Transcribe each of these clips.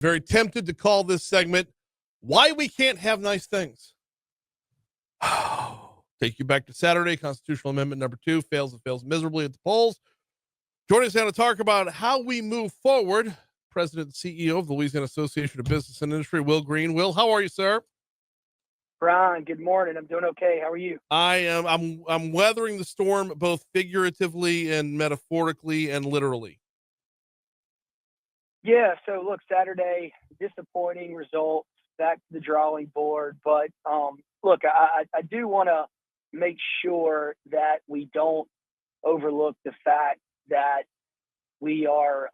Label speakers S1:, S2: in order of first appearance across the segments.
S1: Very tempted to call this segment Why We Can't Have Nice Things. Take you back to Saturday. Constitutional Amendment number 2 fails miserably at the polls. Joining us now to talk about how we move forward, President and CEO of the Louisiana Association of Business and Industry, Will Green. Will, how are you, sir?
S2: Brian, good morning. I'm doing okay. How are you?
S1: I'm weathering the storm both figuratively and metaphorically and literally.
S2: Yeah, so look, Saturday, disappointing results, back to the drawing board. But look, I do want to make sure that we don't overlook the fact that we are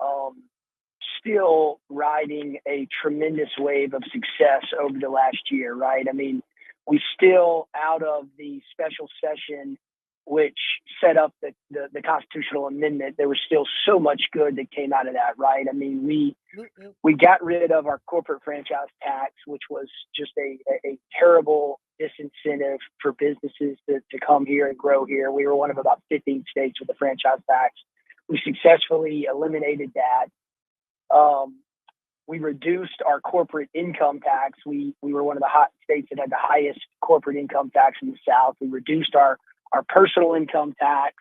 S2: still riding a tremendous wave of success over the last year, right? I mean, we still, out of the special session, which set up the constitutional amendment, there was still so much good that came out of that, right? I mean, we got rid of our corporate franchise tax, which was just a terrible disincentive for businesses to come here and grow here. We were one of about 15 states with a franchise tax. We successfully eliminated that. We reduced our corporate income tax. We were one of the hot states that had the highest corporate income tax in the South. We reduced our personal income tax.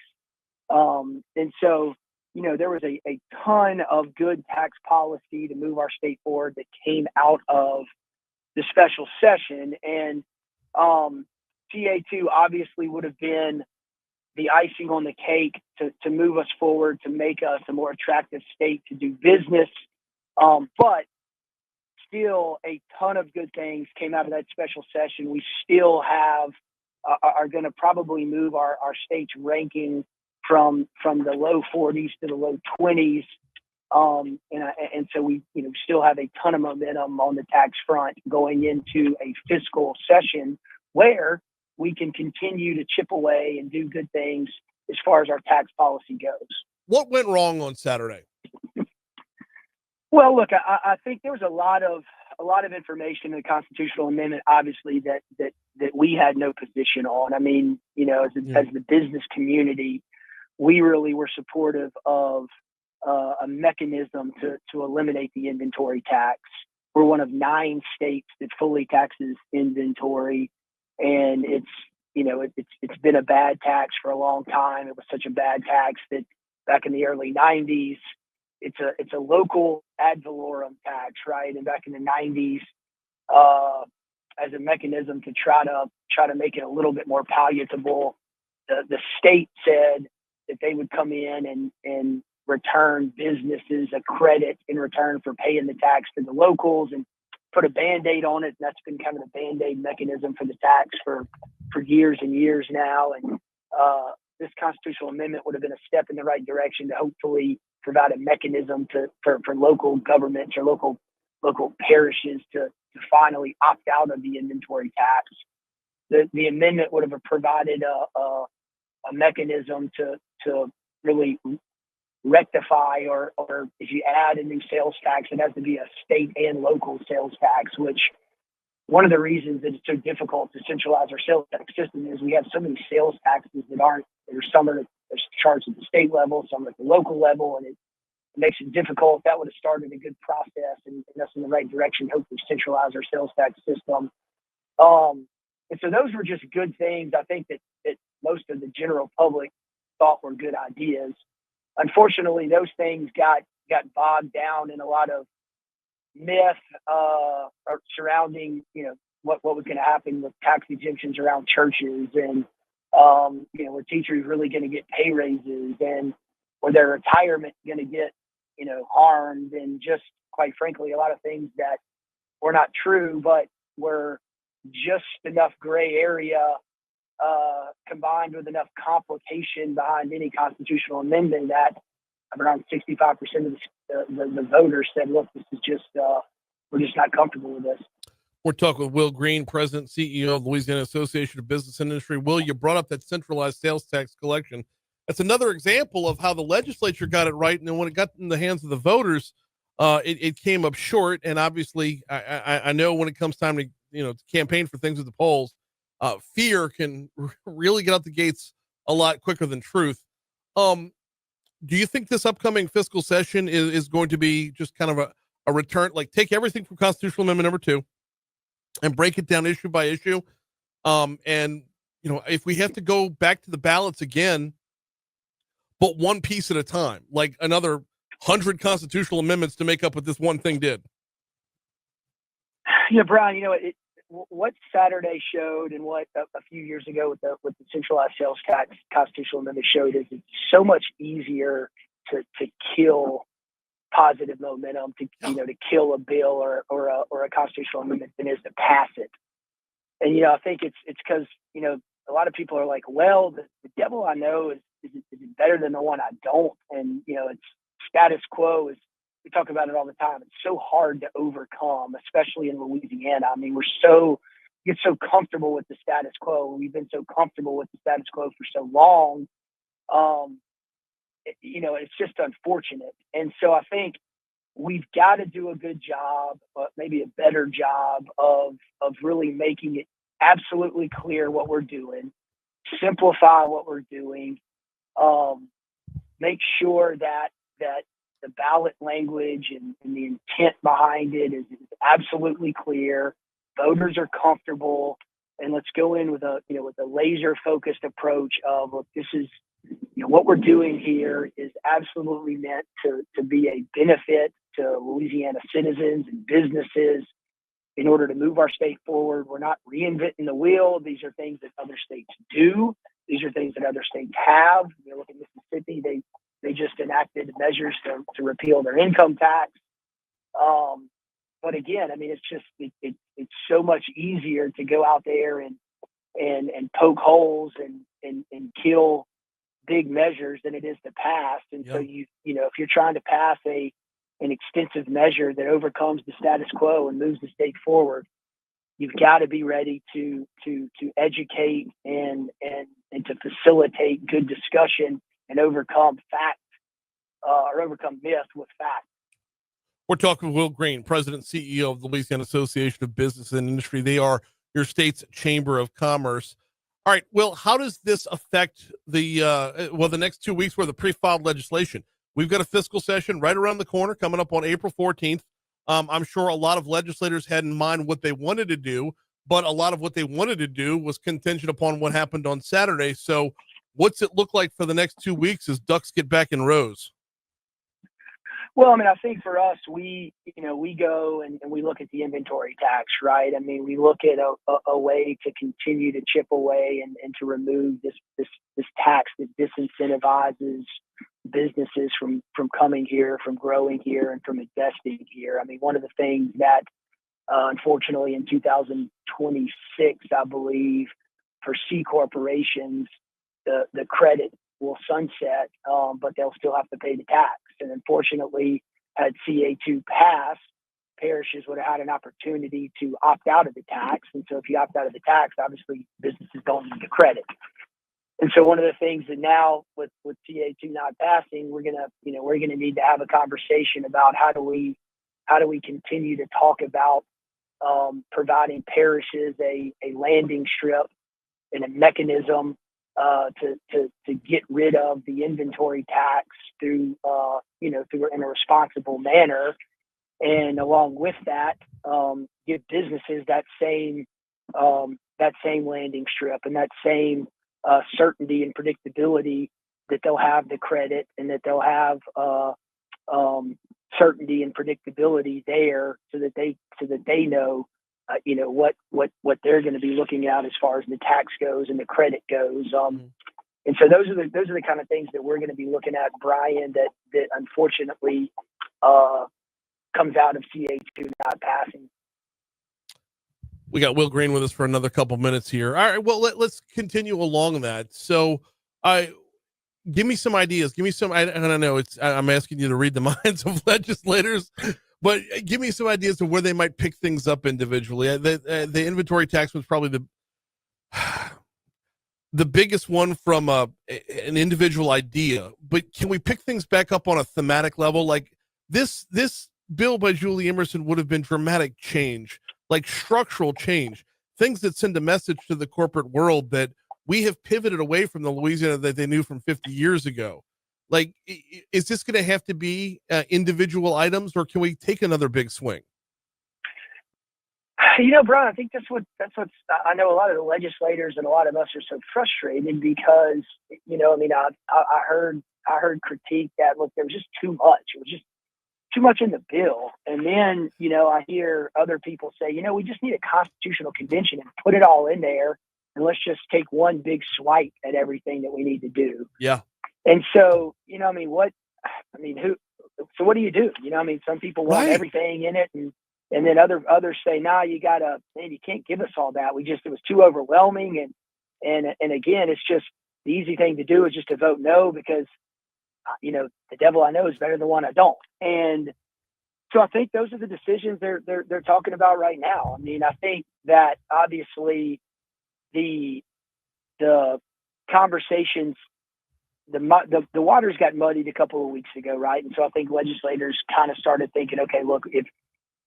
S2: And so, you know, there was a ton of good tax policy to move our state forward that came out of the special session. And TA2 obviously would have been the icing on the cake to move us forward, to make us a more attractive state to do business. But still a ton of good things came out of that special session. We still are going to probably move our state's ranking from the low 40s to the low 20s. And so we still have a ton of momentum on the tax front going into a fiscal session where we can continue to chip away and do good things as far as our tax policy goes.
S1: What went wrong on Saturday?
S2: Well, look, I think there was a lot of information in the constitutional amendment, obviously, that we had no position on. I mean, you know, as the business community, we really were supportive of a mechanism to eliminate the inventory tax. We're one of 9 states that fully taxes inventory, and it's been a bad tax for a long time. It was such a bad tax that back in the early 90s, it's a local ad valorem tax, right? And back in the 90s, as a mechanism to try to make it a little bit more palatable, the state said that they would come in and return businesses a credit in return for paying the tax to the locals and put a Band-Aid on it. And that's been kind of the Band-Aid mechanism for the tax for years and years now. And this constitutional amendment would have been a step in the right direction to hopefully provide a mechanism for local governments or local parishes to finally opt out of the inventory tax. The amendment would have provided a mechanism to really rectify, or if you add a new sales tax, it has to be a state and local sales tax, which one of the reasons that it's so difficult to centralize our sales tax system is we have so many sales taxes some are charged at the state level, some at the local level, and it makes it difficult. That would have started a good process and us in the right direction, hopefully centralize our sales tax system. And so those were just good things, I think, that most of the general public thought were good ideas. Unfortunately, those things got bogged down in a lot of myth surrounding, what was going to happen with tax exemptions around churches, and were teachers really going to get pay raises, and were their retirement going to get harmed, and just quite frankly a lot of things that were not true but were just enough gray area combined with enough complication behind any constitutional amendment that around 65% of the voters said, look, this is just we're just not comfortable with this.
S1: We're talking with Will Green, President and CEO of the Louisiana Association of Business and Industry. Will, you brought up that centralized sales tax collection. That's another example of how the legislature got it right, and then when it got in the hands of the voters, it came up short. And obviously, I know when it comes time to campaign for things at the polls, fear can really get out the gates a lot quicker than truth. Do you think this upcoming fiscal session is going to be just kind of a return, like take everything from constitutional amendment number 2 and break it down issue by issue. And if we have to go back to the ballots again, but one piece at a time, like another 100 constitutional amendments to make up what this one thing did.
S2: Brian, what Saturday showed and what a few years ago with the centralized sales tax constitutional amendment showed is it's so much easier to kill positive momentum, to kill a bill or a constitutional amendment than it is to pass it. And I think it's because a lot of people are like, well, the devil I know is better than the one I don't, and it's status quo is. We talk about it all the time. It's so hard to overcome, especially in Louisiana. I mean, get so comfortable with the status quo. We've been so comfortable with the status quo for so long. It's just unfortunate. And so I think we've got to do a good job, but maybe a better job of really making it absolutely clear what we're doing, simplify what we're doing, make sure that the ballot language and the intent behind it is absolutely clear. Voters are comfortable, and let's go in with a laser focused approach of, look, this is, what we're doing here is absolutely meant to be a benefit to Louisiana citizens and businesses in order to move our state forward. We're not reinventing the wheel. These are things that other states do. These are things that other states have. Look at Mississippi. They just enacted measures to repeal their income tax. But again, I mean, it's just it's so much easier to go out there and poke holes and kill big measures than it is to pass. And so if you're trying to pass an extensive measure that overcomes the status quo and moves the state forward, you've got to be ready to educate and to facilitate good discussion and overcome fact or overcome myth with fact.
S1: We're talking with Will Green, President and CEO of the Louisiana Association of Business and Industry. They are your state's Chamber of Commerce. All right, Will, how does this affect the next 2 weeks where the pre-filed legislation? We've got a fiscal session right around the corner coming up on April 14th. I'm sure a lot of legislators had in mind what they wanted to do, but a lot of what they wanted to do was contingent upon what happened on Saturday. So what's it look like for the next 2 weeks as ducks get back in rows?
S2: Well, I mean, I think for us, we go and we look at the inventory tax, right? I mean, we look at a way to continue to chip away and to remove this tax that disincentivizes businesses from coming here, from growing here, and from investing here. I mean, one of the things that, unfortunately, in 2026, I believe, for C corporations, the credit will sunset, but they'll still have to pay the tax. And unfortunately, had CA2 passed, parishes would have had an opportunity to opt out of the tax. And so if you opt out of the tax, obviously businesses don't need the credit. And so one of the things that now with CA2 not passing, we're gonna need to have a conversation about how do we continue to talk about providing parishes a landing strip and a mechanism to get rid of the inventory tax through in a responsible manner, and along with that, give businesses that same landing strip and that same certainty and predictability that they'll have the credit and that they'll have certainty and predictability there, so that they know what they're going to be looking at as far as the tax goes and the credit goes. And so those are the kind of things that we're going to be looking at, Brian, that unfortunately comes out of CA2 not passing.
S1: We got Will Green with us for another couple minutes here. All right, well, let's continue along that. So give me some ideas. Give me some, I don't know, I'm asking you to read the minds of legislators, but give me some ideas of where they might pick things up individually. The inventory tax was probably the biggest one from an individual idea, but can we pick things back up on a thematic level? Like this bill by Julie Emerson would have been dramatic change, like structural change, things that send a message to the corporate world that we have pivoted away from the Louisiana that they knew from 50 years ago. Like, is this going to have to be individual items, or can we take another big swing?
S2: Brian, I think that's what's, I know a lot of the legislators and a lot of us are so frustrated because, I heard critique that, look, there was just too much. It was just too much in the bill. And then, I hear other people say, we just need a constitutional convention and put it all in there. And let's just take one big swipe at everything that we need to do.
S1: Yeah.
S2: And so, so what do you do? Some people want everything in it, and then others say, nah, you can't give us all that. It was too overwhelming. And again, it's just the easy thing to do is just to vote no, because, the devil I know is better than the one I don't. And so I think those are the decisions they're talking about right now. I think that obviously the conversations, the waters got muddied a couple of weeks ago, right? And so I think legislators kind of started thinking, okay, look, if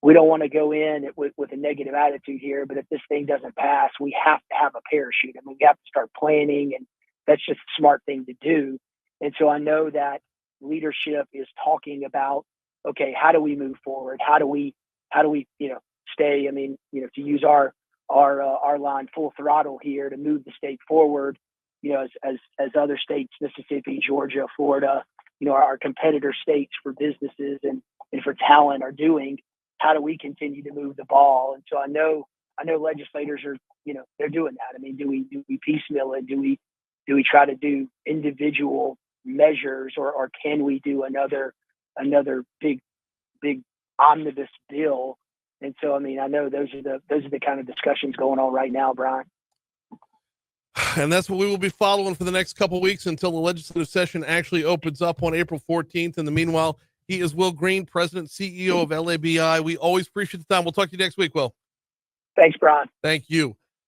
S2: we don't want to go in with a negative attitude here, but if this thing doesn't pass, we have to have a parachute. We have to start planning, and that's just a smart thing to do. And so I know that leadership is talking about, okay, how do we move forward? How do we, stay, to use our line, full throttle here to move the state forward, as other states, Mississippi, Georgia, Florida, our competitor states for businesses and for talent are doing. How do we continue to move the ball? And so I know legislators are, they're doing that. Do we piecemeal it? Do we try to do individual measures, or can we do another big omnibus bill? And so, I know those are the kind of discussions going on right now, Brian.
S1: And that's what we will be following for the next couple of weeks until the legislative session actually opens up on April 14th. In the meanwhile, he is Will Green, President, CEO of LABI. We always appreciate the time. We'll talk to you next week, Will.
S2: Thanks, Brian.
S1: Thank you.